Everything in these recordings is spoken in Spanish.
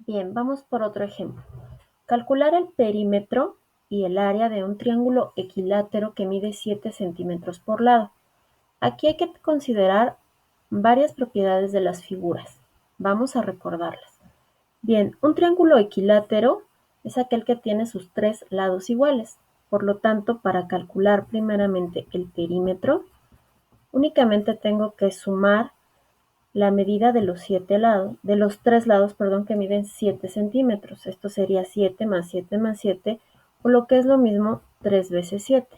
Bien, vamos por otro ejemplo. Calcular el perímetro y el área de un triángulo equilátero que mide 7 centímetros por lado. Aquí hay que considerar varias propiedades de las figuras. Vamos a recordarlas. Bien, un triángulo equilátero es aquel que tiene sus tres lados iguales. Por lo tanto, para calcular primeramente el perímetro, únicamente tengo que sumar la medida de los tres lados, que miden 7 centímetros. Esto sería 7 más 7 más 7, o lo que es lo mismo, 3 veces 7.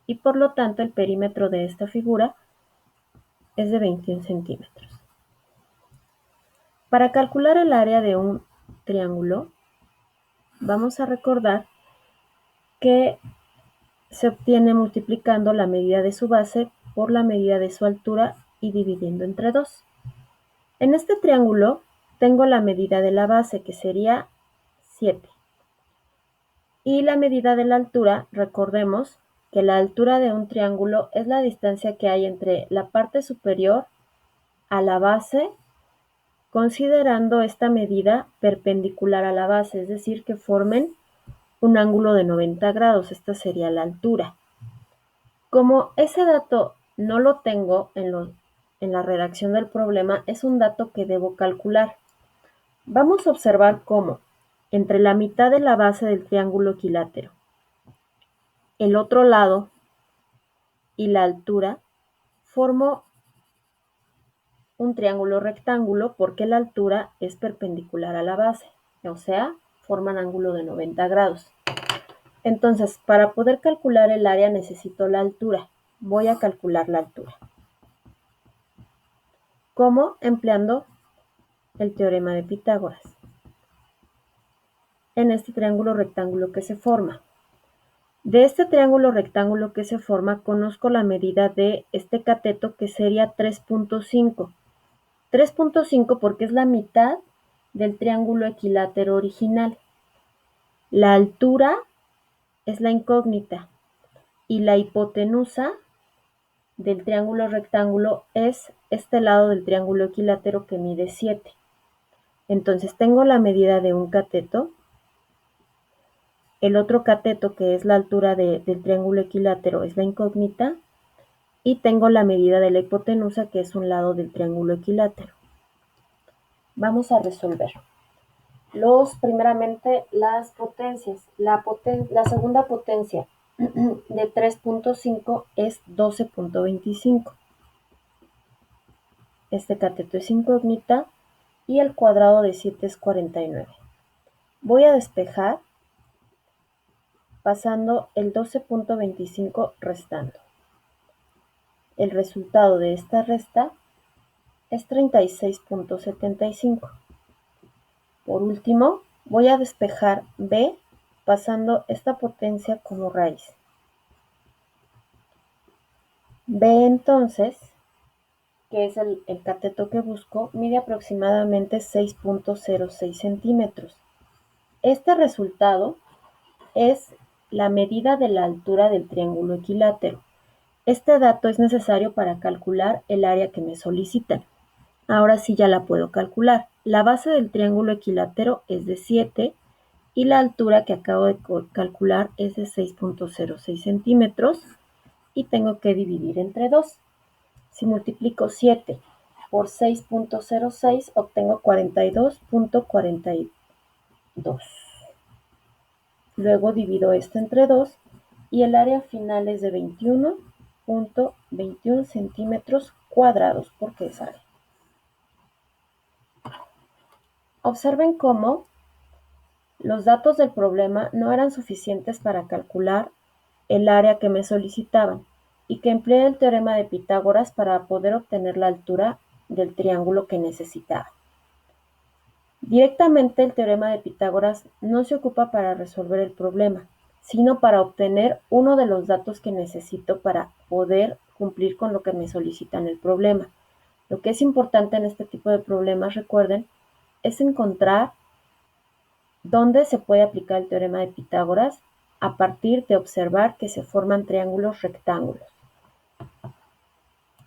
Y por lo tanto, el perímetro de esta figura es de 21 centímetros. Para calcular el área de un triángulo, vamos a recordar que se obtiene multiplicando la medida de su base por la medida de su altura y dividiendo entre 2. En este triángulo tengo la medida de la base, que sería 7. Y la medida de la altura, recordemos que la altura de un triángulo es la distancia que hay entre la parte superior a la base, considerando esta medida perpendicular a la base, es decir, que formen un ángulo de 90 grados. Esta sería la altura. Como ese dato no lo tengo en la redacción del problema, es un dato que debo calcular. Vamos a observar cómo entre la mitad de la base del triángulo equilátero, el otro lado y la altura, formo un triángulo rectángulo porque la altura es perpendicular a la base, o sea, forman ángulo de 90 grados. Entonces, para poder calcular el área necesito la altura. Voy a calcular la altura. ¿Cómo? Empleando el teorema de Pitágoras en este triángulo rectángulo que se forma. De este triángulo rectángulo que se forma, conozco la medida de este cateto, que sería 3.5. 3.5 porque es la mitad del triángulo equilátero original. La altura es la incógnita y la hipotenusa del triángulo rectángulo es este lado del triángulo equilátero que mide 7. Entonces tengo la medida de un cateto, el otro cateto, que es la altura del triángulo equilátero, es la incógnita, y tengo la medida de la hipotenusa, que es un lado del triángulo equilátero. Vamos a resolver. Primeramente, las potencias. La segunda potencia de 3.5 es 12.25. Este cateto es incógnita y el cuadrado de 7 es 49. Voy a despejar pasando el 12.25 restando. El resultado de esta resta es 36.75. Por último, voy a despejar b pasando esta potencia como raíz. B entonces, que es el cateto que busco, mide aproximadamente 6.06 centímetros. Este resultado es la medida de la altura del triángulo equilátero. Este dato es necesario para calcular el área que me solicitan. Ahora sí ya la puedo calcular. La base del triángulo equilátero es de 7 y la altura que acabo de calcular es de 6.06 centímetros y tengo que dividir entre 2. Si multiplico 7 por 6.06 obtengo 42.42. Luego divido esto entre 2 y el área final es de 21.21 centímetros cuadrados, porque es área. Observen cómo los datos del problema no eran suficientes para calcular el área que me solicitaban y que empleé el teorema de Pitágoras para poder obtener la altura del triángulo que necesitaba. Directamente el teorema de Pitágoras no se ocupa para resolver el problema, sino para obtener uno de los datos que necesito para poder cumplir con lo que me solicitan el problema. Lo que es importante en este tipo de problemas, recuerden, es encontrar dónde se puede aplicar el teorema de Pitágoras a partir de observar que se forman triángulos rectángulos.